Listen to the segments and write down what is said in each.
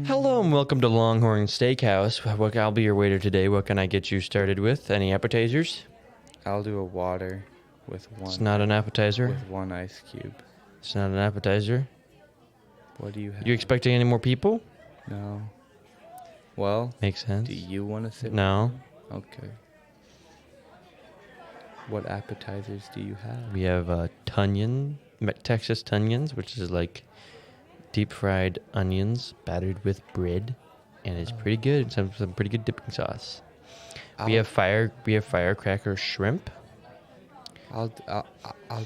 Hello and welcome to Longhorn Steakhouse. I'll be your waiter today. What can I get you started with? Any appetizers? I'll do a water with one. It's not an appetizer. With one ice cube. It's not an appetizer. What do you have? You expecting any more people? No. Well, Makes sense. do you want to sit? No. Okay. What appetizers do you have? We have Texas Tunions, which is like deep fried onions battered with bread, and it's pretty good. Some pretty good dipping sauce. We have firecracker shrimp. I'll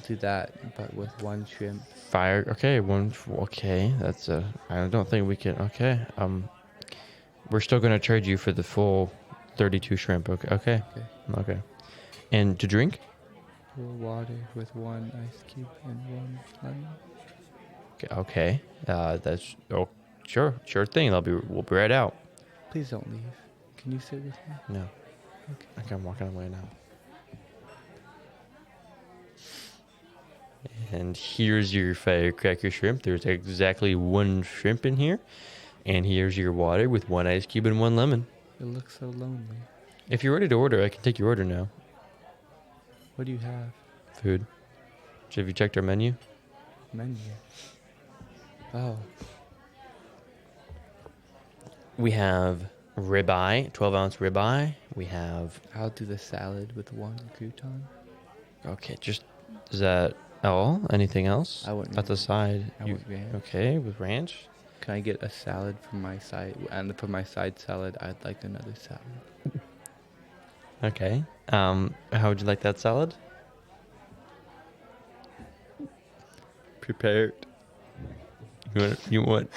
do that, but with one shrimp. Okay, that's I don't think we can. Okay, we're still gonna charge you for the full 32 shrimp. Okay. And to drink? Water with one ice cube and one lemon. Okay. That's sure thing. We'll be right out. Please don't leave. Can you sit with me? No. Okay. I'm walking away now. And here's your firecracker shrimp. There's exactly one shrimp in here. And here's your water with one ice cube and one lemon. It looks so lonely. If you're ready to order, I can take your order now. What do you have? Food. So have you checked our menu? Menu. Oh. We have ribeye, 12-ounce ribeye. We have... I'll do the salad with one crouton. Okay, is that all? Anything else? I wouldn't. At the side. I want ranch. Okay, with ranch? Can I get a salad for my side? And for my side salad, I'd like another salad. Okay. How would you like that salad? Prepared. You want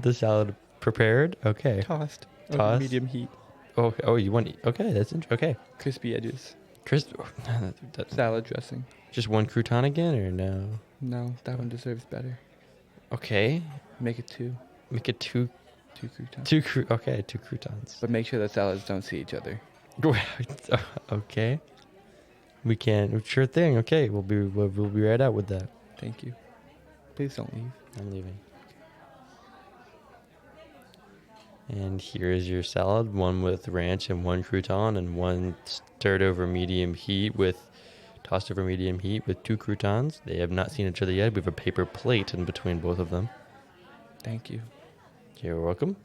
the salad prepared? Okay. Tossed. Tossed? Over medium heat. Oh, you want... Okay, that's okay. Crispy edges. That's Salad dressing. just one crouton again, or no? No, that one deserves better. Okay. Make it two. Make it two Two croutons. two croutons. But make sure the salads don't see each other. Okay. We can. Sure thing. Okay, we'll be right out with that. Thank you. Please don't leave. I'm leaving. And here is your salad, one with ranch and one crouton, and one tossed over medium heat with two croutons. They have not seen each other yet. We have a paper plate in between both of them. Thank you. You're welcome.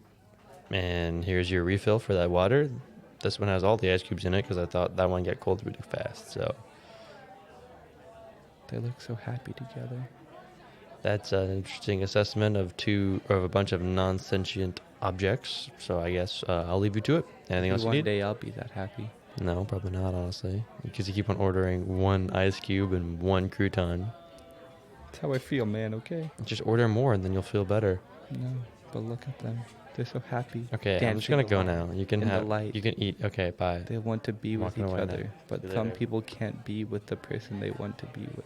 And here's your refill for that water. This one has all the ice cubes in it because I thought that one get cold really fast. So They look so happy together. that's an interesting assessment of a bunch of non-sentient objects. So I guess I'll leave you to it. Anything else you One need? day I'll be that happy. No, probably not, honestly. Because you keep on ordering one ice cube and one crouton. That's how I feel, man, okay? Just order more and then you'll feel better. No, but look at them. They're so happy. Okay, I'm just gonna go now. You can in the light. You can eat. Okay, bye. They want to be with Walking each away now. other, but See you some later. people can't be with the person they want to be with.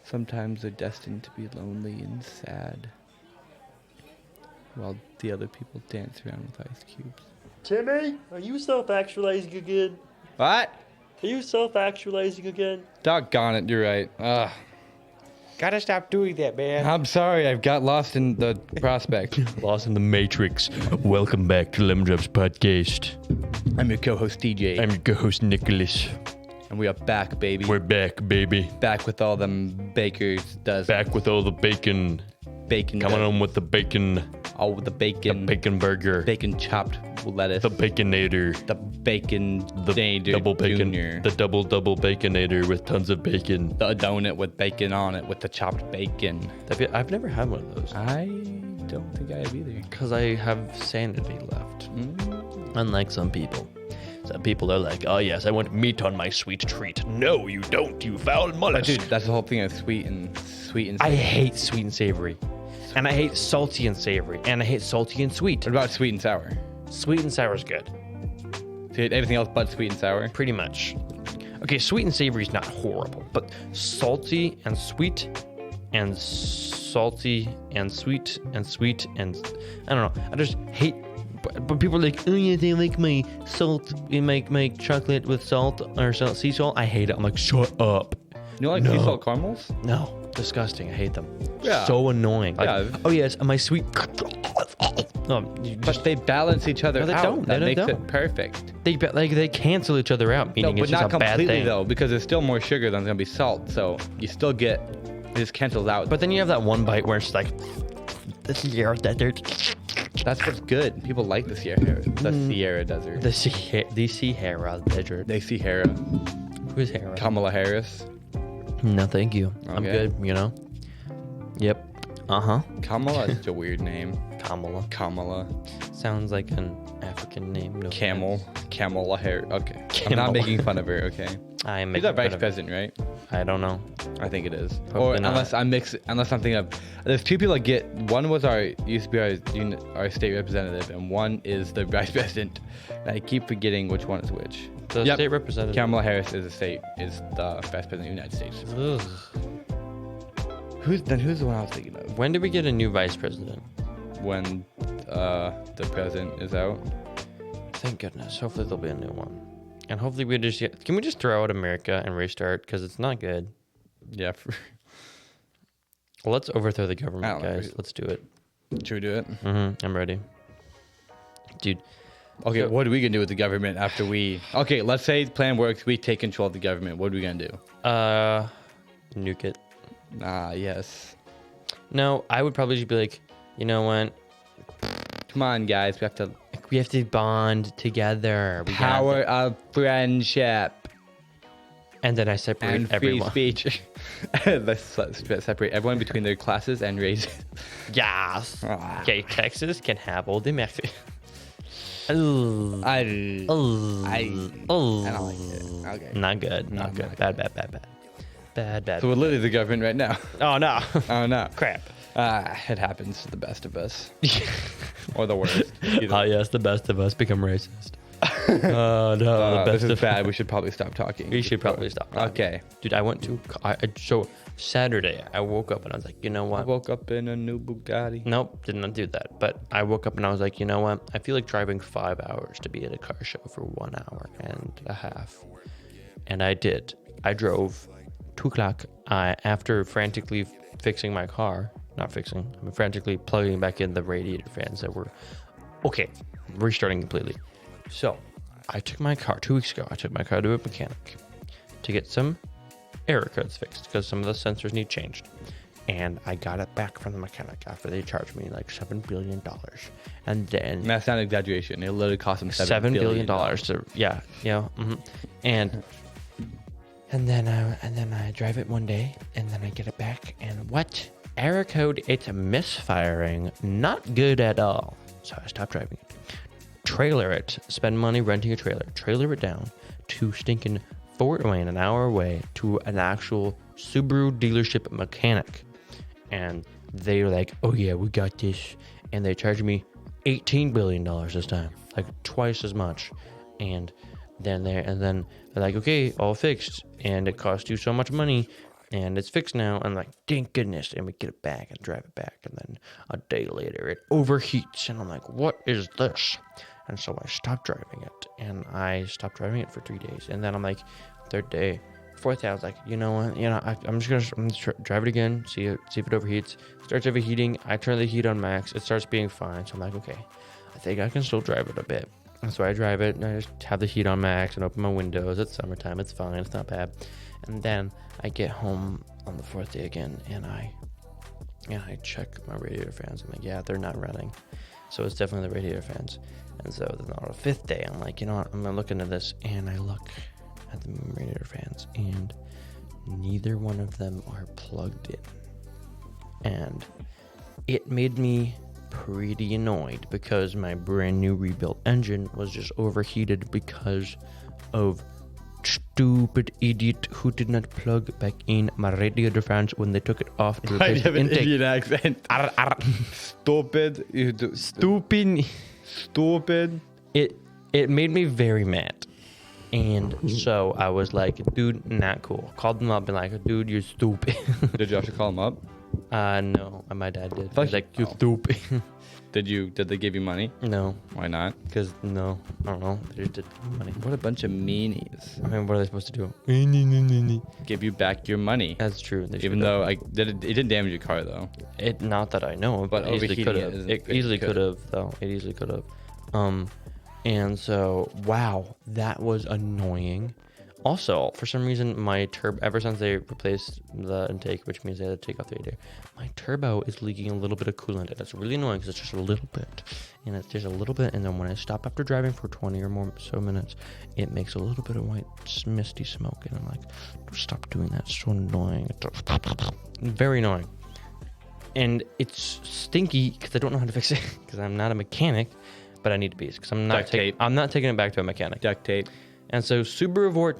Sometimes they're destined to be lonely and sad, while the other people dance around with ice cubes. Timmy, are you self-actualizing again? What? Are you self-actualizing again? Doggone it, you're right. Ugh. Gotta stop doing that, man. I'm sorry, I've got lost in the prospect. Lost in the Matrix. Welcome back to Lemon Drops Podcast. I'm your co-host DJ, I'm your co-host Nicholas. and we are back, baby. We're back, baby. back with all them bakers does Back with all the bacon. bacon. Coming on with the bacon. all the The bacon, bacon burger. bacon chopped lettuce, The baconator. the bacon, The Nader double bacon. Jr., The double baconator with tons of bacon. the donut with bacon on it with the chopped bacon. I've never had one of those. I don't think I have either. Because I have sanity left. Unlike some people. Some people are like, oh yes, I want meat on my sweet treat. No, you don't, you foul But mollusk. dude, that's the whole thing of sweet and I hate sweet and savory. And I hate salty and savory. And I hate salty and sweet. What about sweet and sour? Sweet and sour is good. Dude, everything else but sweet and sour? Pretty much. Okay, sweet and savory is not horrible. But salty and sweet and salty and sweet and sweet and... I don't know. I just hate... But people are like, oh yeah, they like my salt, you make chocolate with salt or sea salt. I hate it. I'm like, shut up. You like No. sea salt caramels? No. disgusting. I hate them. Yeah. So annoying. Like, Yeah. oh yes, my sweet. No, you But just, they balance each other No, they out. don't. That They makes don't. it perfect. they cancel each other out. No, Meaning but it's just not a bad completely thing. though, because there's still more sugar than there's gonna be salt. So you still get it just cancels out. But then you have that one bite where it's like, this is your desert. that's what's good. People like the Sierra, Sierra Desert. The Sierra Desert. They see Hera, Who's Hera? Kamala Harris. No, thank you. I'm Okay. good. You know. Yep. Uh-huh. Kamala is such a weird name. Kamala. Kamala. Sounds like an African name. No Camel. Kamala Harris. Okay. I'm Kamala. not making fun of her, okay? I am She's making our vice fun of- president, right? I don't know. I think it is. Probably or not. unless I'm thinking of, there's two people that get, one was used to be our state representative, and one is the vice president. And I keep forgetting which one is which. The Yep. state representative. Kamala Harris is the vice president of the United States. Ugh. Who's the one I was thinking of? When do we get a new vice president? When the president is out. Thank goodness. Hopefully there'll be a new one. And hopefully can we just throw out America and restart? Because it's not good. Yeah. Well, let's overthrow the I government, don't know. guys. Let's do it. Should we do it? I'm ready. Dude, Okay, So- what are we gonna do with the government after we? Okay, let's say the plan works. We take control of the government. What are we gonna do? nuke it. Yes. No, I would probably just be like, you know what? Come on, guys. We have to bond together. We got Power it. of friendship And then I separate and free everyone. speech. Let's separate everyone between their classes and races. Yes. Ah. Okay, Texas can have all the Mexican. Oh. I Oh. I Oh. don't like it. Okay. Not good. Not No, good. not Bad. Bad. So we're literally the government right now. Oh no. Oh no. Crap. It happens to the best of us. Or the worst. Oh yes, the best of us become racist. Oh no, the best this is of bad. We should probably stop talking. We should probably stop. talking. Okay. Dude, I went to so Saturday. I woke up and I was like, you know I what? woke up in a new Bugatti. Nope, did not do that. But I woke up and I was like, you know what? I feel like driving 5 hours to be at a car show for 1 hour and a half. And I did. I drove 2 o'clock. After frantically fixing my car, I'm frantically plugging back in the radiator fans that were okay, restarting completely. So I took my car 2 weeks ago. I took my car to a mechanic to get some error codes fixed because some of the sensors need changed. And I got it back from the mechanic after they charged me like $7 billion. And then And that's not an exaggeration. It literally cost them $7 billion to, yeah, and then I drive it one day and then I get it back and what? Error code, it's misfiring. Not good at all. So I stopped driving it. Trailer it, spend money renting a trailer it down to stinking Fort Wayne, an hour away, to an actual Subaru dealership mechanic. And they were like, oh yeah, we got this. And they charged me $18 billion this time, like twice as much. And then they're like, okay, all fixed. And it cost you so much money. And it's fixed now. And like, thank goodness. And we get it back and drive it back. And then a day later, it overheats. And I'm like, what is this? And so I stopped driving it. And I stopped driving it for 3 days. And then I'm like, third day, fourth day, I was like, you know what? I'm just gonna drive it again, see if it overheats. Starts overheating. I turn the heat on max. It starts being fine. So I'm like, okay, I think I can still drive it a bit. And so I drive it, and I just have the heat on max and open my windows. It's summertime. It's fine. It's not bad. And then I get home on the fourth day again, and I check my radiator fans. I'm like, yeah, they're not running. So it's definitely the radiator fans. And so then on the fifth day, I'm like, you know what? I'm gonna look into this, and I look at the radiator fans, and neither one of them are plugged in. And it made me pretty annoyed because my brand new rebuilt engine was just overheated because of stupid idiot who did not plug back in my radiator fans when they took it off to I replace have the an intake. Indian accent. Stupid. Stupid. It made me very mad. And so I was like, dude, not cool. Called them up and like, dude, you're stupid. Did you actually call him up? No, my dad did. Fuck He's like, you you. stupid. Did they give you money? No, Why not? because no, I don't know. They just did money. What a bunch of meanies. I mean, what are they supposed to do? Give you back your money. That's true. They Even should've. though it didn't damage your car though. It, not that I know of, But but it easily overheating could it have. isn't- It it easily could. could have, though. It easily could have. And so, wow, that was annoying. Also, for some reason, my turbo, ever since they replaced the intake, which means they had to take off the radiator, my turbo is leaking a little bit of coolant. And it's really annoying because it's just a little bit. And it's just a little bit. And then when I stop after driving for 20 or more so minutes, it makes a little bit of white, misty smoke. And I'm like, stop doing that. It's so annoying. Very annoying. And it's stinky because I don't know how to fix it because I'm not a mechanic, but I need to be because I'm not Duct tape. I'm not taking it back to a mechanic. Duct tape. And so Subaru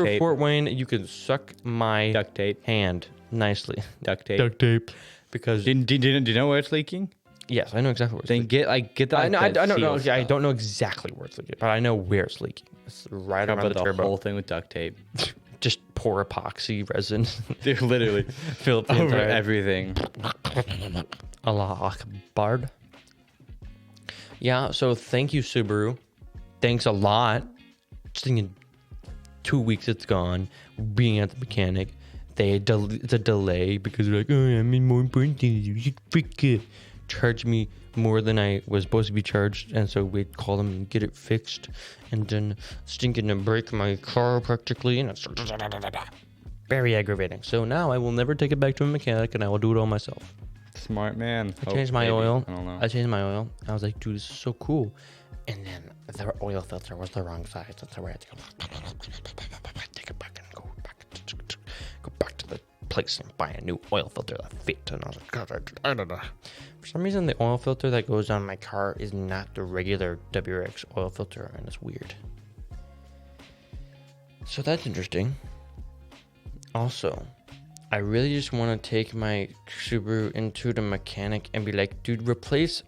tape. Fort Wayne, you can suck my Duct tape. hand nicely. Duct tape. tape. Because Do you know where it's leaking? yes, I know exactly where it's Then leaking. get that. I know. I that don't know. seal I stuff. don't know exactly where it's leaking, but I know where it's leaking. It's right Cover around the the turbo. whole thing with duct tape. Just pour epoxy resin. Dude, literally. Fill up the Over entire everything. Allah Akbar. Yeah, so thank you, Subaru. Thanks a lot. Just thinking 2 weeks it's gone. Being at the mechanic. It's a delay because they're like, oh, I mean more important things. You should freaking charge me more than I was supposed to be charged. And so we'd call them and get it fixed. And then stinking to break my car practically. And it's very aggravating. So now I will never take it back to a mechanic and I will do it all myself. Smart man. I changed my oil. I don't know. I changed my oil. I was like, dude, this is so cool. And then the oil filter was the wrong size. And so we had to go take it back and go back to the place and buy a new oil filter that fit. And I was like, God, I don't know. For some reason, the oil filter that goes on my car is not the regular WRX oil filter, and it's weird. So that's interesting. Also, I really just want to take my Subaru into the mechanic and be like, dude, replace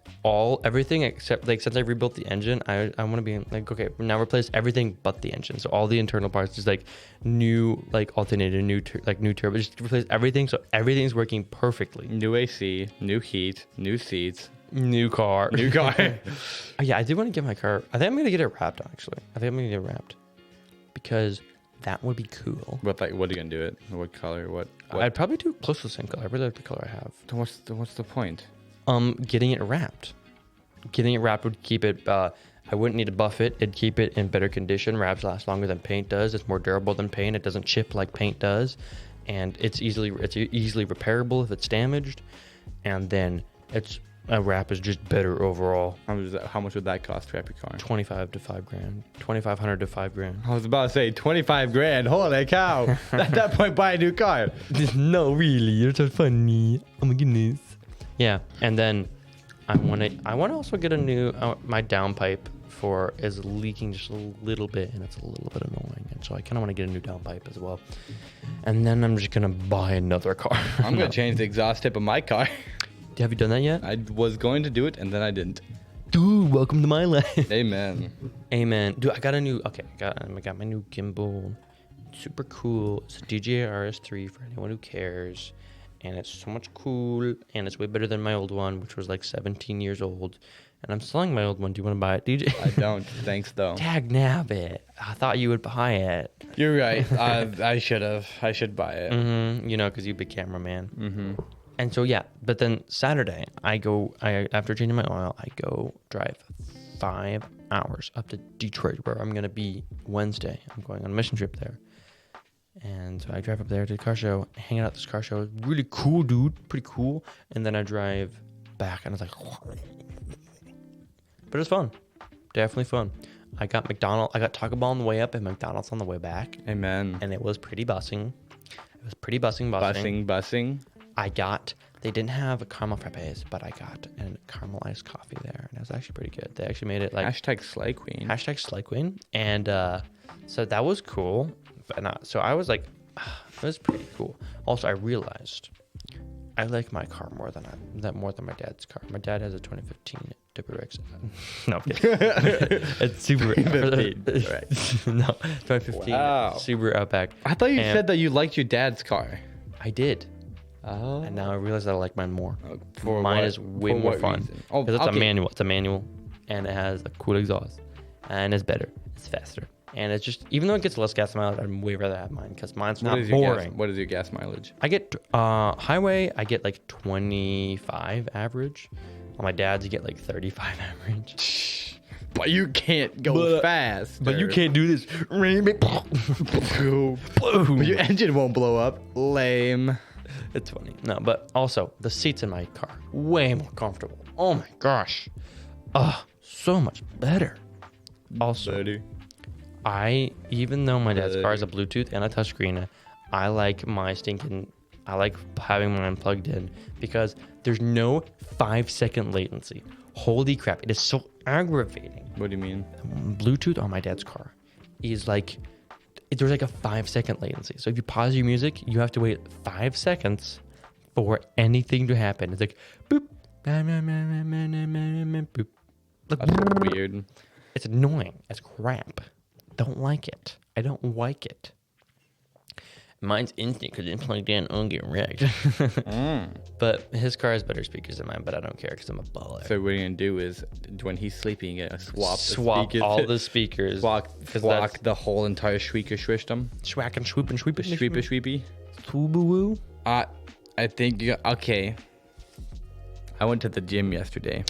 everything except, like, since I rebuilt the engine, I want to be like, okay, now replace everything but the engine. So all the internal parts, just like new, like alternator, new turbo, just replace everything so everything's working perfectly. New AC, new heat, new seats, New car. new car. Oh, yeah, I do want to get my car. I think I'm going to get it wrapped, actually. I think I'm going to get it wrapped because that would be cool. What are you gonna do it? What color? What? I'd probably do close to the same color. I really like the color I have. Then what's the point? Getting it wrapped. Getting it wrapped would keep it. I wouldn't need to buff it. It'd keep it in better condition. Wraps last longer than paint does. It's more durable than paint. It doesn't chip like paint does, and it's easily repairable if it's damaged. And then a wrap is just better overall. How much would that cost to wrap your car? 25 to 5 grand. 2,500 to 5 grand. I was about to say 25 grand. Holy cow! At that point, buy a new car. No, really, you're so funny. Oh my goodness. Yeah, and then I want to also get a new. My downpipe is leaking just a little bit, and it's a little bit annoying. And so I kind of want to get a new downpipe as well. And then I'm just gonna buy another car. I'm gonna change the exhaust tip of my car. Have you done that yet? I was going to do it and then I didn't. Dude, welcome to my life. Amen. Amen. Dude, I got a new. Okay, I got my new gimbal. Super cool. It's a DJI RS3 for anyone who cares, and it's so much cool, and it's way better than my old one, which was like 17 years old. And I'm selling my old one. Do you want to buy it, DJ? I don't. Thanks though. Tag nab it. I thought you would buy it. You're right. I should have. I should buy it. Mm-hmm. You know, because you're a big cameraman. Mm-hmm. And so yeah, but then Saturday after changing my oil, I go drive 5 hours up to Detroit, where I'm gonna be Wednesday. I'm going on a mission trip there. And so I drive up there to the car show, hang out at this car show. Really cool, dude. Pretty cool. And then I drive back, and I was like, but it was fun. Definitely fun. I got Taco Bell on the way up and McDonald's on the way back. Amen. And it was pretty bussing. It was pretty bussing. Bussing. They didn't have a caramel frappes, but I got a caramelized coffee there, and it was actually pretty good. They actually made it like #Slay Queen. #Slay Queen, and so that was cool. So I was like, it was pretty cool. Also, I realized I like my car more than my dad's car. My dad has a 2015 WRX. No, I'm kidding. It's Subaru. 2015, right. No, 2015 Wow. Subaru Outback. I thought you said that you liked your dad's car. I did. Oh. And now I realize that I like mine more. For Mine what- is way for more what fun. reason? Oh, Because it's okay. a manual. It's a manual, and it has a cool exhaust, and it's better. It's faster, and it's just even though it gets less gas mileage, I'd way rather have mine because mine's What not is your gas, boring. what is your gas mileage? I get highway. I get like 25 average. On my dad's, you get like 35 average. But you can't go But- fast. But you can't do this. Boom. But your engine won't blow up. Lame. It's funny. No, but also the seats in my car way more comfortable. Oh my gosh. So much better. Also, even though my dad's car is a Bluetooth and a touchscreen, I like having mine plugged in because there's no 5-second latency. Holy crap, it is so aggravating. What do you mean? Bluetooth on my dad's car is like, there's like a 5-second latency. So if you pause your music, you have to wait 5 seconds for anything to happen. It's like, boop, boop. Like, That's weird. it's annoying as crap. Don't like it. I don't like it. Mine's instant because it's plugged in. I'll get wrecked. But his car has better speakers than mine, but I don't care because I'm a baller. So what you're gonna do is when he's sleeping, you're gonna swap all the speakers. Flock that's the whole entire Shweaker Shwishdom. schwack and swoop and sweep and Shweepy Shweepy. Swooboo. I think you okay. I went to the gym yesterday.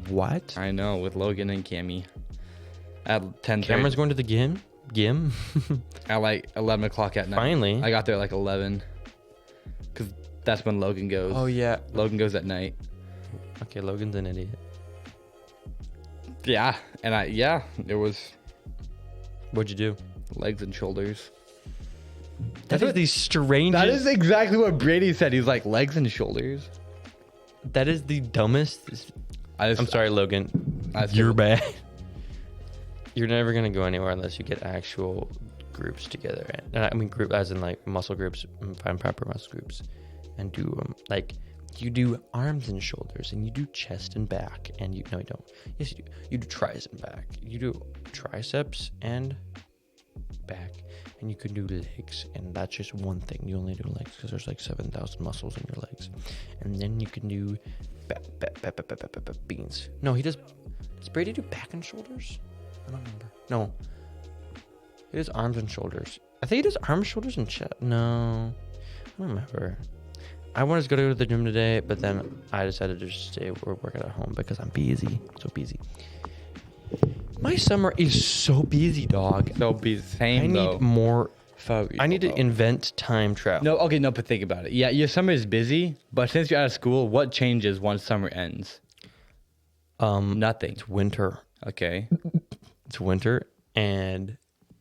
What? I know, with Logan and Cammy. At 10:30. Cameron's going to the gym? Gym? At like 11 o'clock at night. Finally. I got there at like 11. Because that's when Logan goes. Oh, yeah. Logan goes at night. Okay, Logan's an idiot. Yeah. And there was What'd you do? legs and shoulders. That is the strangest. That is exactly what Brady said. He's like, legs and shoulders. That is the dumbest. I'm sorry, Logan. You're bad. You're never gonna go anywhere unless you get actual groups together. I mean, group as in like muscle groups, find proper muscle groups, and do like you do arms and shoulders, and you do chest and back, and you no, you don't. Yes, you do. You do triceps and back. You do triceps and back, and you can do legs, and that's just one thing. You only do legs because there's like 7,000 muscles in your legs, and then you can do beans. No, he does. Does Brady do back and shoulders? I don't remember. No, he does arms and shoulders. I think he does arms, shoulders, and chest. No, I don't remember. I wanted to go to the gym today, but then I decided to just stay or work at home because I'm busy. So busy. My summer is so busy, dog. They'll be the same I need though. more. For I need to though. invent time travel. No, okay, no, but think about it. Yeah, your summer is busy, but since you're out of school, what changes once summer ends? Nothing. It's winter. Okay. It's winter, and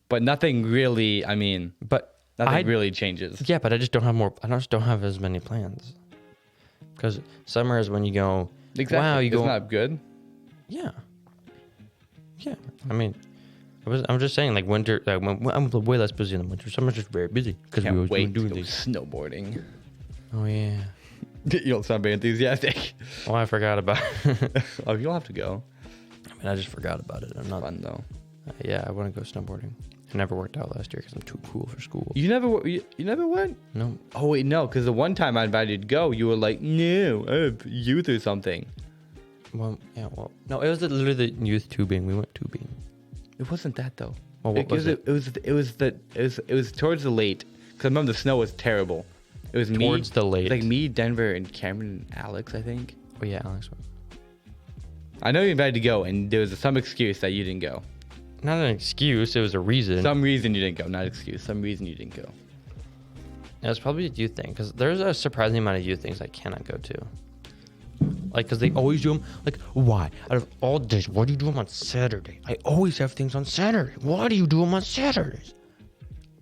But nothing really, I mean, but nothing really changes. Yeah, but I just don't have more. I just don't have as many plans. Because summer is when you go. Exactly. Wow, you It's go. not good. Yeah. Yeah. I mean, I'm just saying, like winter. Like, I'm way less busy in the winter. Summer's just very busy because we Can't always wait to doing go things. snowboarding. Oh yeah. You don't sound very enthusiastic. Oh, I forgot about. Oh, you'll have to go. I mean, I just forgot about it. I'm not. Fun though. Yeah, I want to go snowboarding. It never worked out last year because I'm too cool for school. You never went? No. Oh wait, no, because the one time I invited you to go, you were like, no, I have youth or something. Well, yeah. Well, no. It was literally the youth tubing. We went tubing. It wasn't that though. Well, what was it? It was towards the late. Because I remember the snow was terrible. It was Towards the late. Like me, Denver, and Cameron and Alex, I think. Oh yeah, Alex. I know you invited to go, and there was some excuse that you didn't go. Not an excuse. It was a reason. Some reason you didn't go, not excuse. Some reason you didn't go. It was probably a youth thing because there's a surprising amount of youth things I cannot go to. Like, because they always do them. Like, why? Out of all days, why do you do them on Saturday? I always have things on Saturday. Why do you do them on Saturdays?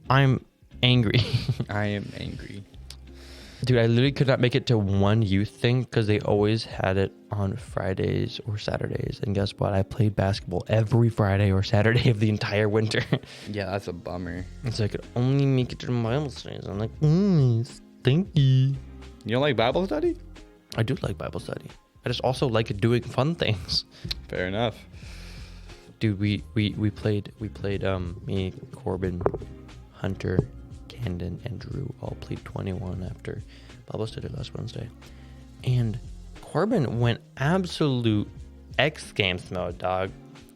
I'm angry. I am angry. Dude, I literally could not make it to one youth thing because they always had it on Fridays or Saturdays. And guess what? I played basketball every Friday or Saturday of the entire winter. Yeah, that's a bummer. And so I could only make it to the Bible studies. I'm like, stinky. You don't like Bible study? I do like Bible study. I just also like doing fun things. Fair enough. Dude, we played me, Corbin, Hunter, Candon, and Drew all played 21 after Bubbles did it last Wednesday. And Corbin went absolute X Games mode, dog.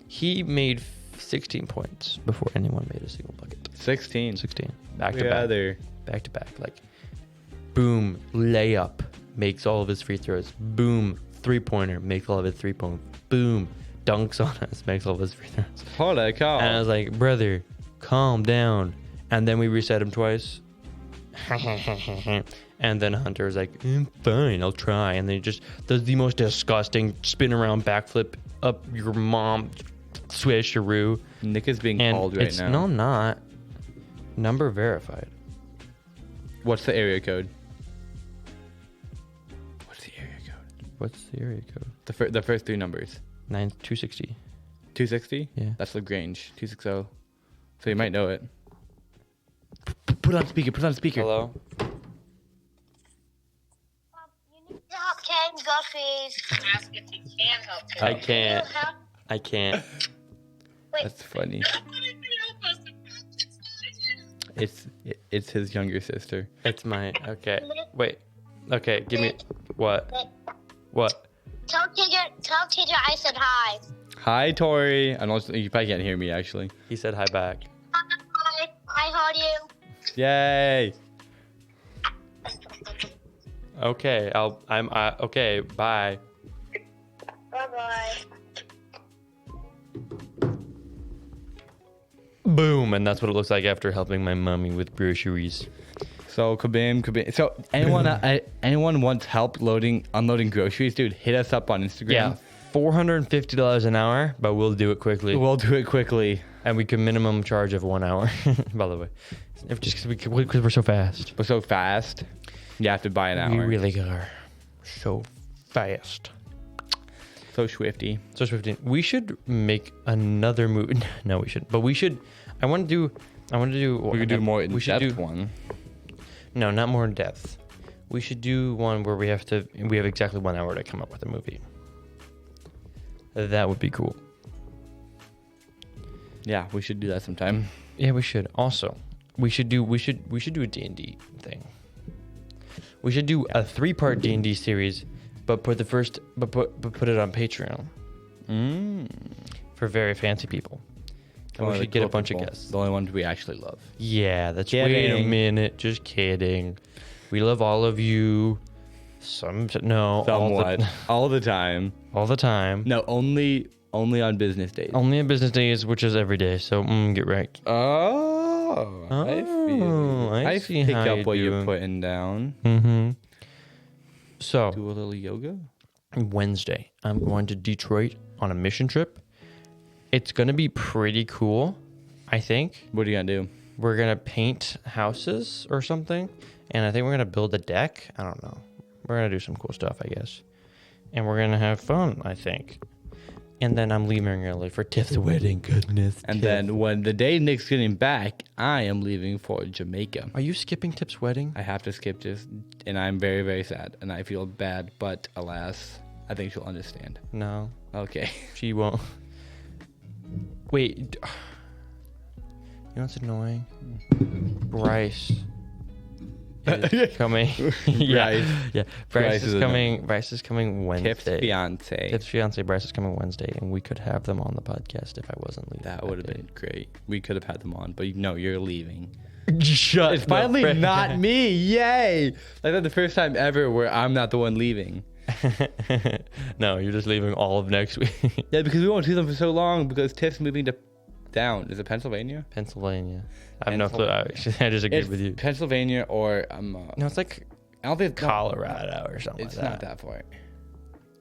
He made 16 points before anyone made a single bucket. 16. Back to back. Back to back. Like, boom, layup, makes all of his free throws. Boom, 3-pointer, makes all of his 3-point. Boom, dunks on us, makes all of his free throws. Holy cow. And I was like, brother, calm down. And then we reset him twice. And then Hunter was like, fine, I'll try. And then he just does the most disgusting spin around backflip up your mom swisheroo. Nick is being And called right now. No, I'm not. Number verified. What's the area code? What's the area code? What's the area code? The first three numbers. 260. 260? Yeah. That's Lagrange. 260. So you might know it. Put on speaker. Hello? You need to help Ken Guffey's. Ask if you can help Ken. I can't. Can you help? I can't. Wait. That's funny. It's his younger sister. It's my. Okay. Wait. Okay, give me. What? What? Tell teacher I said hi. Hi, Tori. I don't. You probably can't hear me actually. He said hi back. Hi. I heard you. Yay! Okay. Okay. Bye. Bye-bye. Boom, and that's what it looks like after helping my mommy with groceries. So kabam. So anyone wants help unloading groceries, dude? Hit us up on Instagram. Yeah, $450 an hour, but we'll do it quickly. We'll do it quickly. And we can minimum charge of 1 hour, by the way. Just because we're so fast. We're so fast. You have to buy an hour. We really are so fast. So swifty. So Swifty, we should make another movie. No, we shouldn't. But we should. I want to do. We could do more in we should depth do one. No, not more in depth. We should do one where we have exactly 1 hour to come up with a movie. That would be cool. Yeah, we should do that sometime. Yeah, we should. Also, we should do a D&D thing. We should do a 3-part D&D series, but put it on Patreon for very fancy people. And we should get a bunch of guests. The only ones we actually love. Yeah, that's Kidding. wait a minute. Just kidding. We love all of you. Somewhat. All All the time. the time. No, only on business days. Only on business days, which is every day. So get right. Oh, I feel. I see pick how up you're what you're doing. putting down. Mm-hmm. So Do a little yoga. Wednesday, I'm going to Detroit on a mission trip. It's gonna be pretty cool, I think. What are you gonna do? We're gonna paint houses or something, and I think we're gonna build a deck. I don't know. We're gonna do some cool stuff, I guess, and we're gonna have fun, I think. And then I'm leaving early for Tiff's wedding. Goodness. And Tiff. then when the day Nick's getting back, I am leaving for Jamaica. Are you skipping Tiff's wedding? I have to skip this, and I'm very, very sad, and I feel bad, but alas, I think she'll understand. No, Okay. she won't. Wait. You know what's annoying? Bryce is coming. Yeah. Bryce Bryce is is coming. Bryce is coming Wednesday. Tiff's fiance. Tiff's fiance Bryce is coming Wednesday, and we could have them on the podcast if I wasn't leaving. That would have been great. We could have had them on, but no, you're leaving. Shut. It's finally not me. Yay! Like that's the first time ever where I'm not the one leaving. No, you're just leaving all of next week. Yeah, because we won't see them for so long because Tiff's moving to down. Is it Pennsylvania? Pennsylvania. I have no clue. I just agreed It's with you. Pennsylvania or No, it's like I don't think it's Colorado or something It's like not that. that far.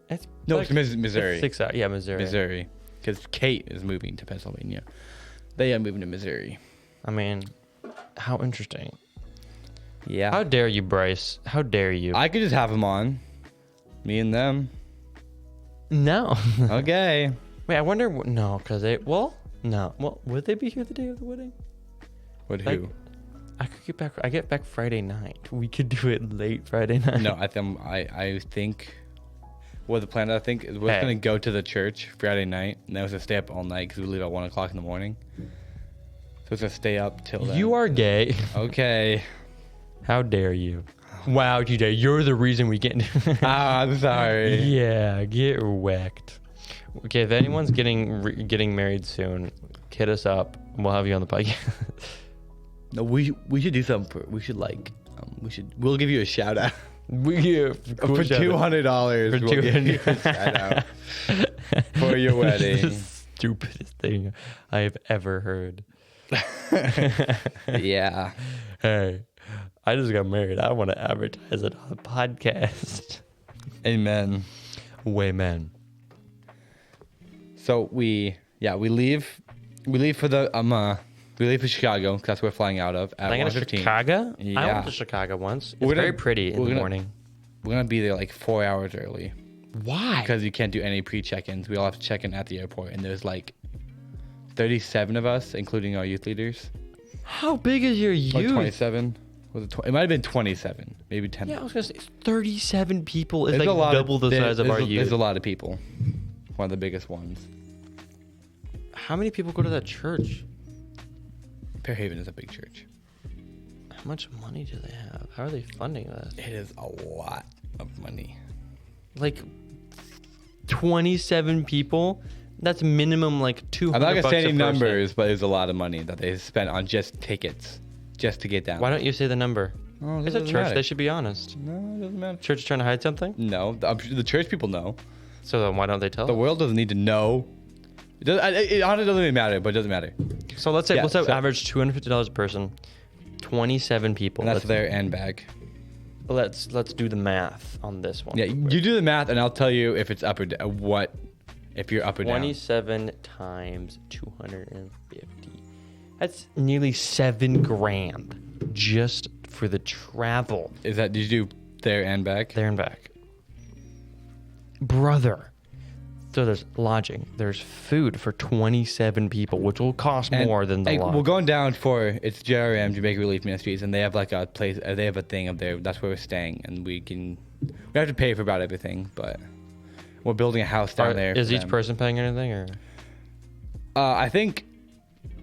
It's No, like, it's Missouri. It's 6 hours. Yeah, Missouri. Missouri, because Kate is moving to Pennsylvania. They are moving to Missouri. I mean, how interesting. Yeah. How dare you, Bryce? How dare you? I could just have them on. Me and them. No. Okay. Wait, I wonder. No, because they. Well, no. Well, would they be here the day of the wedding? With Like- who? I could get back. I get back Friday night. We could do it late Friday night. No, I think. What the plan? I think is we're Hey. gonna go to the church Friday night, and then we're gonna stay up all night because we leave at 1 o'clock in the morning. it's gonna stay up till then. You are gay. Okay. How dare you? Wow, TJ, you're the reason we get. I'm sorry. Yeah, get wrecked. Okay, if anyone's getting married soon, hit us up. We'll have you on the podcast. No, we should do something. We'll give you a shout out. For For $200, we'll give you a shout out for your wedding. The stupidest thing I have ever heard. Yeah. Hey, I just got married. I want to advertise it on the podcast. Amen. Way, man. So we leave for the we leave for Chicago because that's where we're flying out of at Flying out of 1:15. Chicago? I Yeah. went to Chicago once. It's We're gonna- very pretty in we're the gonna- morning. We're gonna be there like 4 hours early Why? because you can't do any pre-check-ins. We all have to check in at the airport, and there's like 37 of us, including our youth leaders. How big is your Like youth? 27. Was it? It might have been 27, maybe 10. Yeah, I was gonna say 37 people is There's like a lot double the size of our There's youth. a lot of people. One of the biggest ones. How many people go to that church? Fairhaven is a big church. How much money do they have? How are they funding this? It is a lot of money. Like 27 people? That's minimum like 200 I'm not gonna bucks say a any person. numbers, but it's a lot of money that they spent on just tickets, just to get down. Why don't you say the number? Oh, It's a church. They should be honest. No, it doesn't matter. Church is trying to hide something? No, the church people know. So then why don't they tell The us? world doesn't need to know. It honestly doesn't even matter, but it doesn't matter. So let's say Yeah, so- average $250 a person, 27 people. And that's let's, there and back. let's do the math on this one. Yeah, you do the math, and I'll tell you if it's up or down. If you're up or down. 27 times 250. That's nearly $7,000 just for the travel Is that? Did you do there and back? there and back. Brother. So there's lodging, there's food for 27 people, which will cost And, more than the like, lodge. we're going down for it's JRM, Jamaica Relief Ministries, and they have like a place. They have a thing up there. That's where we're staying, and we have to pay for about everything, but we're building a house down there. Is for each them. person paying anything, or I think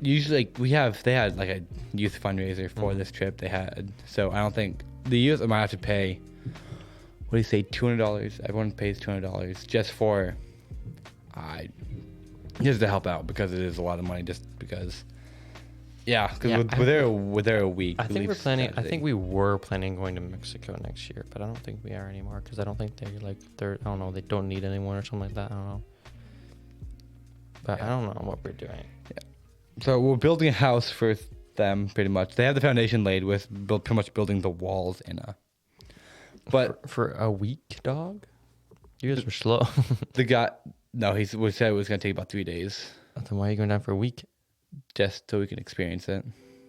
usually they had like a youth fundraiser for this trip. They had, so I don't think the youth might have to pay. What do you say? $200. Everyone pays $200 just for. Just to help out because it is a lot of money. Just because. Yeah, because Yeah, we're there a week. I We think leave we're planning. I Saturday. think we were planning going to Mexico next year, but I don't think we are anymore because I don't think they're. I don't know. They don't need anyone or something like that. I don't know. But I don't know what we're doing. So we're building a house for them, pretty much. They have the foundation laid. We're pretty much building the walls in a. But For a week, dog. You guys were slow. the guy, no, we said it was gonna take about 3 days, Then why are you going down for a week? just so we can experience it.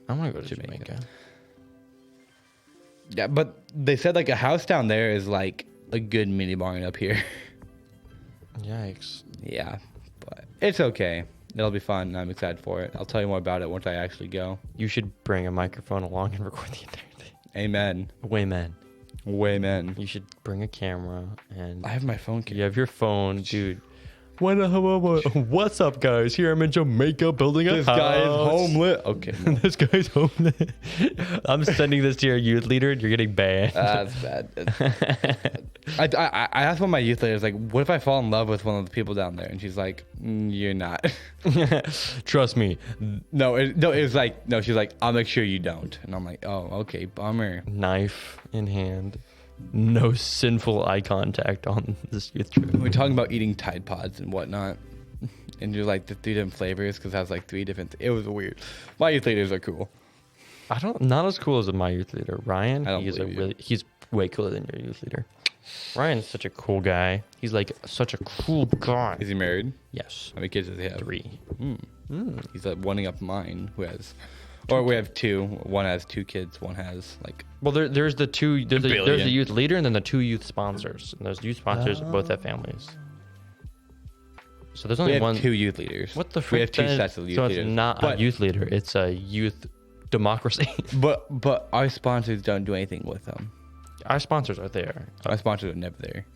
I want to go to Jamaica. Jamaica. Yeah, but they said like a house down there is like a good mini barn up here. Yikes. Yeah, but it's okay. It'll be fun. And I'm excited for it. I'll tell you more about it once I actually go. You should bring a microphone along and record the entire thing. Amen. Way man. Way, man. You should bring a camera and I have my phone. you have your phone, dude. What's up, guys? Here I'm in Jamaica building a This house. guy is homeless. Okay. no. This guy's homeless. I'm sending this to your youth leader and you're getting banned. That's bad. I asked one of my youth leaders, like, what if I fall in love with one of the people down there? And she's like, you're not. Trust me. It was like, no, she's like, I'll make sure you don't. And I'm like, oh, okay, bummer. Knife in hand. No sinful eye contact on this youth trip. We're talking about eating Tide Pods and whatnot. And you're like the 3 different flavors because it has like 3 different. It was weird. My youth leaders are cool. Not as cool as my youth leader. Ryan, I don't he's believe you. he's way cooler than your youth leader. Ryan's such a cool guy. He's like such a cool guy. Is he married? Yes. How many kids does he have? 3. He's like one up mine who has. Or we have 2. One has 2 kids. One has like. Well, there's the two. There's a billion. youth leader and then the 2 youth sponsors. And those youth sponsors both have families. So there's We only have one. 2 youth leaders. What the We frick? have 2 then? sets of youth so leaders. it's not But- a youth leader. It's a youth democracy. But our sponsors don't do anything with them. Our sponsors are there. Our sponsors are never there.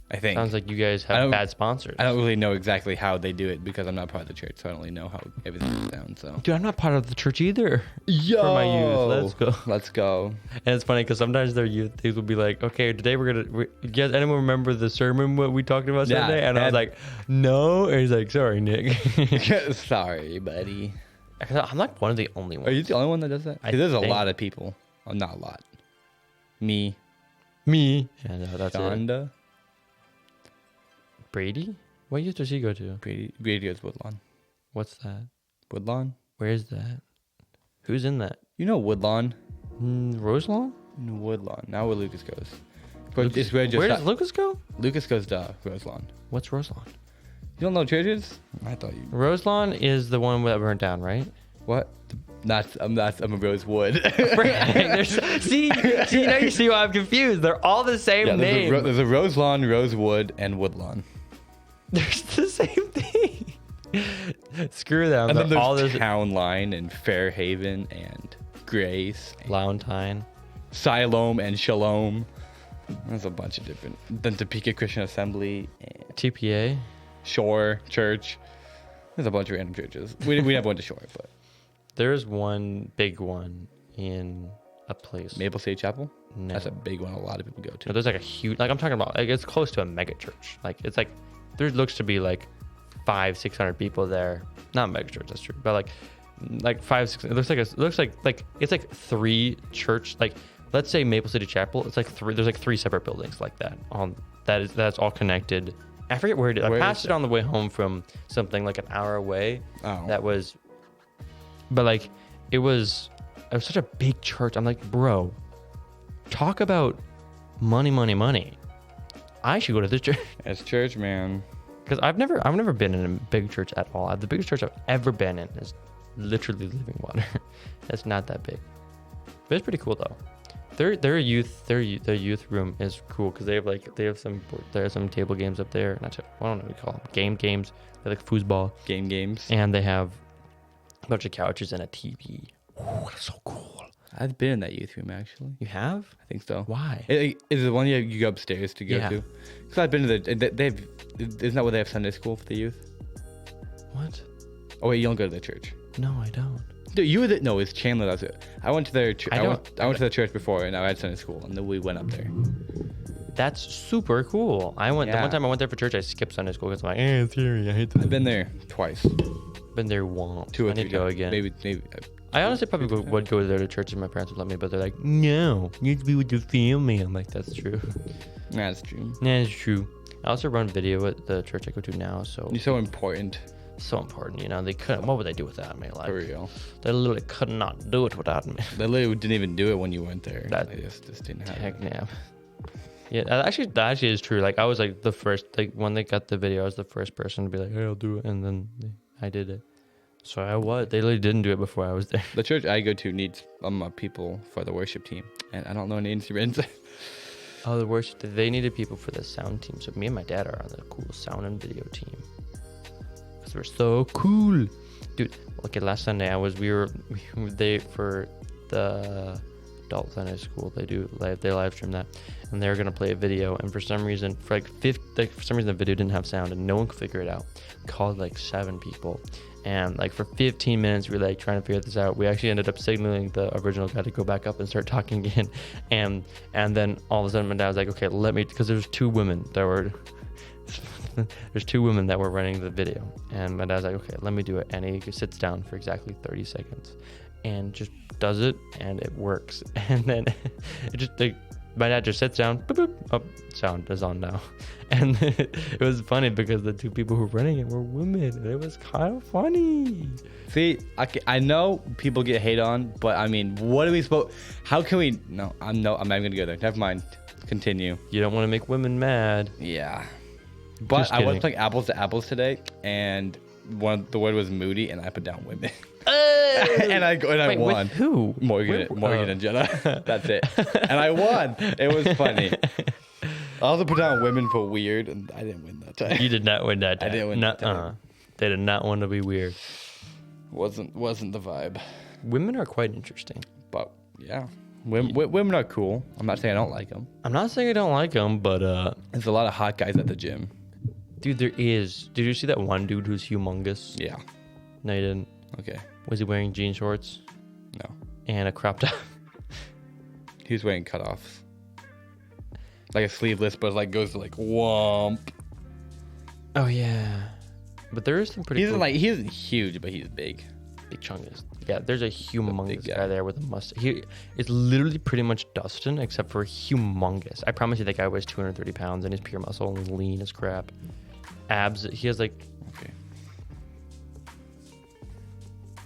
I think. Sounds like you guys I have don't- bad sponsors. I don't really know exactly how they do it because I'm not part of the church, so I don't really know how everything goes down. So. Dude, I'm not part of the church either. Yo, For my youth. Let's go. Let's go. And it's funny because sometimes their youth things will be like, okay, today guys, anyone remember the sermon what we talked about Yeah, Sunday? And I was and- like, no. And he's like, sorry, Nick. Sorry, buddy. I'm like one of the only ones. Are you the only one that does that? I 'Cause there's a think. lot of people. Oh, not a lot. Me, Me. Yeah, no, that's it. Donda, Brady? What youth does he go to? Brady goes Woodlawn. What's that? Woodlawn? Where is that? Who's in that? You know Woodlawn? Roselawn? No, Woodlawn. Now where Lucas goes. But Lucas- it's where just Where does Lucas go? Lucas goes to Roselawn. What's Roselawn? You don't know churches? I thought you. Roselawn is the one that burned down, right? What? That's I'm a Rosewood. see, now you see why I'm confused. They're all the same Yeah, name. there's a Roselawn, Rosewood, and Woodlawn. They're the same thing. Screw them. And then They're all there's this Town Line and Fairhaven and Grace, and Lawntine. Siloam and Shalom. There's a bunch of different. Then Topeka Christian Assembly and TPA. Shore Church. There's a bunch of random churches. We never went to Shore, but There's one big one in a place. Maple State Chapel. No. That's a big one. A lot of people go No, to. there's like a huge, like I'm talking about, like it's close to a mega church. Like it's like, there looks to be like 500-600 people there. Not mega church, that's true, but like 5-6. It looks like it's like 3 church. Like let's say Maple City Chapel. It's like 3. There's like 3 separate buildings like that. That's all connected. I forget where it is. I Where passed is it on the way home from something like an hour away. Oh. That was, but like it was such a big church. I'm like, bro, talk about money. I should go to this church That's church, man. because I've never been in a big church at all. The biggest church I've ever been in is literally Living Water. It's not that big, but it's pretty cool though. Their youth room is cool because they have some table games up there. I don't know what you call them. Games. They like foosball, Games. and they have a bunch of couches and a TV. Ooh, that's so cool. I've been in that youth room actually. You have? I think so. Why? Is it the one you go upstairs to go Yeah. to? Because I've been to they have. Isn't that where they have Sunday school for the youth? What? Oh wait, you don't go to the church. No, I don't. Dude, you were no, it's Chandler. That's it. I went to their. I I went to the church before, and I had Sunday school, and then we went up there. That's super cool. The one Yeah. time I went there for church, I skipped Sunday school because I'm like, it's theory. I hate that. I've been there twice, Been there once. 2 or I 3 need to go times. again. Maybe. I honestly probably would go there to church if my parents would let me, but they're like, no, you need to be with your family. I'm like, that's true. That's true. That's true. I also run video at the church I go to now, so You're so important so important. You know, they couldn't. What would they do without me? Like, for real. they literally could not do it without me. They literally didn't even do it when you went there. That- They just didn't have Heck it. yeah. Yeah, that actually is true. Like I was like the first, like when they got the video, I was the first person to be like, hey, I'll do it, and then I did it. So I was. They literally didn't do it before I was there. The church I go to needs people for the worship team, and I don't know any instruments. Oh, the worship. They needed people for the sound team. So me and my dad are on the cool sound and video team. Cause we're so cool, dude. Okay, last Sunday for the adult Sunday school. They live stream that, and they're gonna play a video. And for some reason, for some reason the video didn't have sound, and no one could figure it out. We called like 7 people, and like for 15 minutes we were like trying to figure this out. We actually ended up signaling the original guy to go back up and start talking again, and then all of a sudden my dad was like, okay, because there's 2 women that were. There's 2 women that were running the video, and my dad's like, okay, let me do it. And he sits down for exactly 30 seconds and just does it, and it works. And then my dad just sits down, boop, boop, oh, sound is on now. And it was funny because the 2 people who were running it were women, and it was kind of funny. See, I know people get hate on, but I mean, what are we supposed? How can we? No, I'm not gonna go there. Never mind. Continue. You don't want to make women mad. Yeah. But Just I was kidding. playing apples to apples today, and the word was moody, and I put down women, Oh! and I Wait, won. with who? Morgan and Jenna. That's it. And I won. It was funny. I also put down women for weird, and I didn't win that time. You did not win that time. I didn't win that time. Nuh-uh. They did not want to be weird. Wasn't the vibe. Women are quite interesting. But yeah, Women are cool. I'm not saying I don't like them. I'm not saying I don't like them, but There's a lot of hot guys at the gym. dude, there is. Did you see that one dude who's humongous? Yeah. No, you didn't. Okay. Was he wearing jean shorts No. and a crop top? He was wearing cutoffs. Like a sleeveless, but like goes to like womp. Oh yeah, but there is some pretty. He cool isn't huge, but he's big. big chungus. Yeah, there's a humongous guy. guy there with a mustache. He is literally pretty much Dustin, except for humongous. I promise you, that guy weighs 230 pounds and he's pure muscle and lean as crap. Abs. He has like. Okay.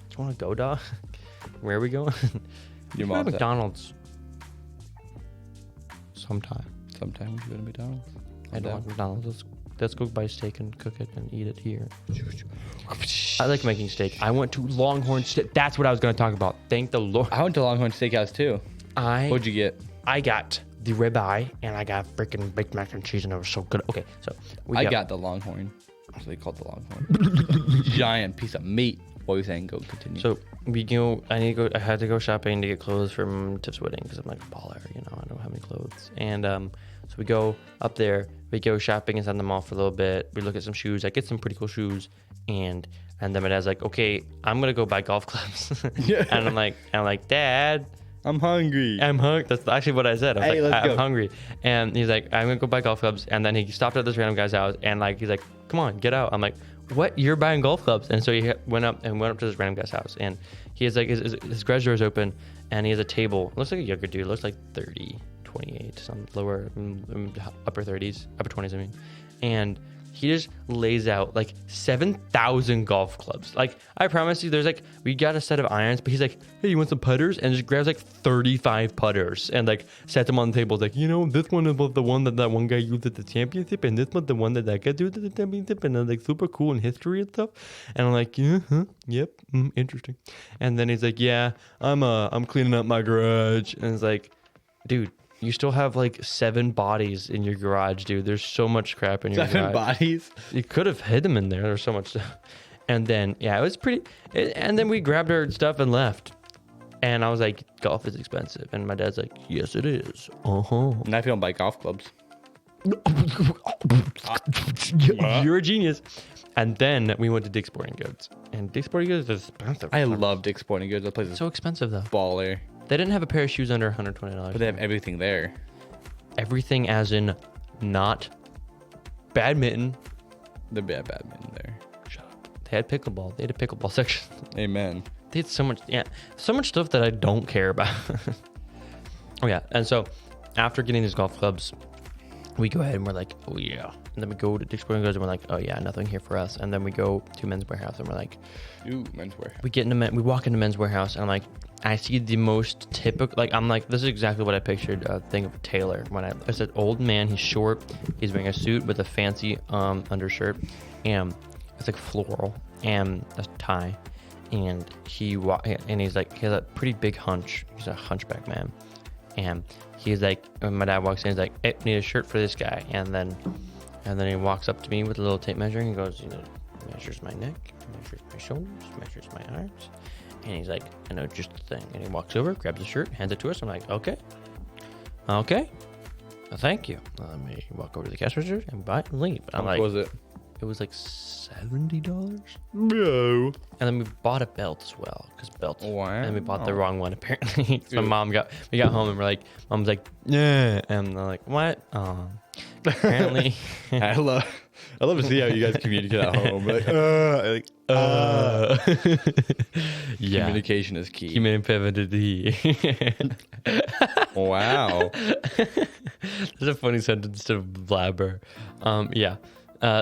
Do you want to go, dog? Where are we going? Your We're at mom's at- McDonald's. Sometime. Sometime we should go to McDonald's. I don't like McDonald's. Let's go buy steak and cook it and eat it here. I like making steak. I went to Longhorn Steak. That's what I was going to talk about. Thank the Lord. I went to Longhorn Steakhouse too. What'd you get? I got the ribeye and I got freaking baked mac and cheese and it was so good. Okay, so I got the Longhorn. That's what they called the Longhorn. Giant piece of meat. What were you saying? Go continue. So we go. I had to go shopping to get clothes from Tiff's wedding because I'm like a baller, you know. I don't have any clothes, and so we go up there. We go shopping inside the mall for a little bit. We look at some shoes. I get some pretty cool shoes, and then my dad's like, "Okay, I'm gonna go buy golf clubs," and I'm like, "Dad, I'm hungry. I'm hungry." That's actually what I said. I was Hey, like, let's I'm go. hungry. And he's like, I'm going to go buy golf clubs. And then he stopped at this random guy's house and like, he's like, come on, get out. I'm like, what? You're buying golf clubs? And so he went up to this random guy's house and he has like, his garage door is open and he has a table. Looks like a younger dude. Looks like 30, 28, some lower, upper 30s, upper 20s, I mean. And he just lays out like 7,000 golf clubs. Like, I promise you, there's like, we got a set of irons, but he's like, hey, you want some putters? And just grabs like 35 putters and like sets them on the table. Like, you know, this one is the one that one guy used at the championship, and this one the one that guy used at the championship, and like super cool in history and stuff. And I'm like, yep, interesting. And then he's like, yeah, I'm cleaning up my garage. And it's like, dude, you still have like 7 bodies in your garage, dude. There's so much crap in your 7 garage. bodies. You could have hid them in there. There's so much stuff. And then, yeah, it was pretty. And then we grabbed our stuff and left. And I was like, golf is expensive. And my dad's like, yes, it is. Uh-huh. Now if you don't buy golf clubs. You're a genius. And then we went to Dick's Sporting Goods. And Dick's Sporting Goods is expensive. I love Dick's Sporting Goods. That place is so expensive, though. baller. They didn't have a pair of shoes under $120. But they have everything there. Everything as in not badminton. The bad badminton there. Shut up. They had pickleball. They had a pickleball section. Amen. They had so much stuff that I don't care about. Oh yeah, and so after getting these golf clubs, we go ahead and we're like, oh yeah. And then we go to Dick's Sporting Goods and we're like, oh yeah, nothing here for us. And then we go to Men's Warehouse and we're like, Ooh, menswear. we walk into Men's Warehouse and I'm like, I see the most typical, like, I'm like, this is exactly what I pictured a thing of a tailor. It's an old man, he's short, he's wearing a suit with a fancy undershirt, and it's like floral, and a tie, and he's like, he has a pretty big hunch, he's a hunchback man, and he's like, when my dad walks in, he's like, hey, need a shirt for this guy, and then he walks up to me with a little tape measure and he goes, measures my neck, measures my shoulders, measures my arms. And he's like, I know just the thing. And he walks over, grabs the shirt, hands it to us. I'm like, okay. Well, thank you. Let me walk over to the cash register and buy it and leave. I'm How much like, was it? it was like $70. No. And then we bought a belt as well, because belts. Wow. And we bought the wrong one apparently. So we got home and we're like, mom's like, yeah. And I'm like, what? Apparently. I love to see how you guys communicate at home. Yeah. Communication is key. Communication. Wow. That's a funny sentence to blabber. Yeah.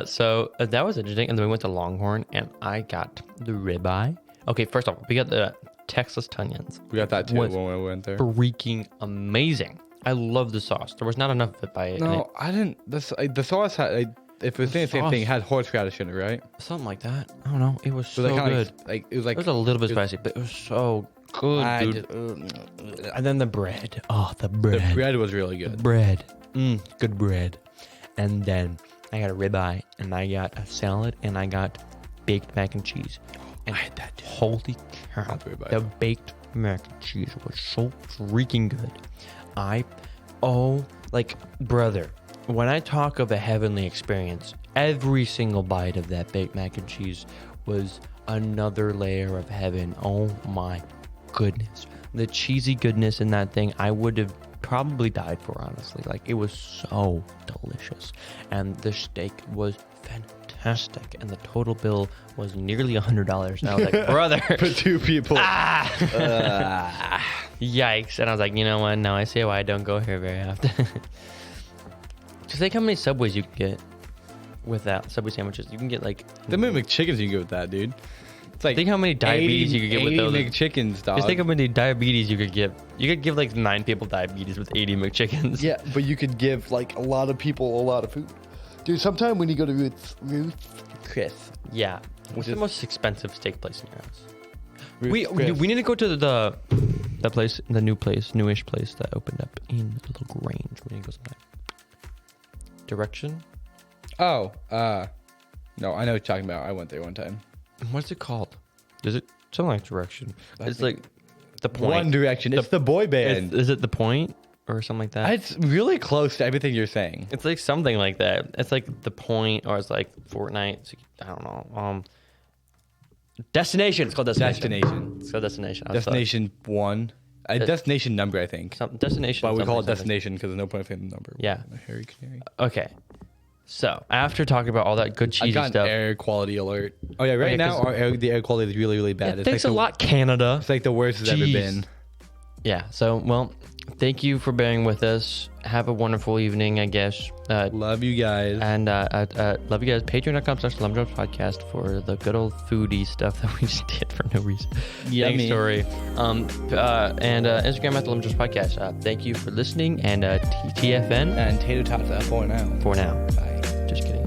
So that was interesting. And then we went to Longhorn and I got the ribeye. Okay, first off, we got the Texas Tunions. We got that too Was when we went there. Freaking amazing. I love the sauce. There was not enough of it by No, I didn't. The sauce had. If it was saying the same thing, it had horseradish in it, right? something like that. I don't know. It was so So they good. like it was like It was a little bit spicy, but it was so good, I dude. just- And then the bread. Oh, the bread. the bread was really good. Bread. Good bread. And then I got a ribeye, and I got a salad, and I got baked mac and cheese. And I had that too. holy cow, Not the ribeye. the baked mac and cheese was so freaking good. Brother, when I talk of a heavenly experience, every single bite of that baked mac and cheese was another layer of heaven. Oh my goodness. The cheesy goodness in that thing, I would have probably died for, honestly. Like, it was so delicious. And the steak was fantastic. And the total bill was nearly $100. And I was like, brother. For 2 people. Yikes. And I was like, you know what? Now I see why I don't go here very often. Just think how many Subways you can get with that. Subway sandwiches. You can get like... The many McChickens you can get with that, dude. It's like think how many diabetes you could get with those. 80 McChickens, dog. Just think how many diabetes you could give. You could give like 9 people diabetes with 80 McChickens. Yeah, but you could give like a lot of people a lot of food. Dude, sometime when you go to Ruth's Chris. Yeah. What's the is- most expensive steak place in your house? Ruth's We Chris. need to go to the place, the newish place that opened up in Little Grange. We need to go sometime. Direction? Oh, no, I know what you're talking about. I went there one time. What's it called? Is it something like Direction? It's like the Point. One Direction. It's the boy band. Is it the Point or something like that? It's really close to everything you're saying. It's like something like that. It's like the Point, or it's like Fortnite. It's like, I don't know. Destination. It's called Destination. It's called Destination. I was like- Destination 1. A destination number, I think. Destination. But we call it something. destination because there's no point in saying the number. Yeah. A Harry Canary. Okay. So after talking about all that good I cheesy got an stuff, air quality alert. Oh yeah, right Okay, now 'cause- the air quality is really, really bad. yeah, It's thanks like a lot, Canada. It's like the worst it's ever Jeez. been. Yeah. So well, thank you for bearing with us. Have a wonderful evening, I guess. Love you guys. And love you guys. Patreon.com/LumJobs Podcast for the good old foodie stuff that we just did for no reason. Yummy. Thanks, story. And Instagram at the LumJobs Podcast. Thank you for listening. And TFN And Tater Tots for now. for now. Bye. Just kidding.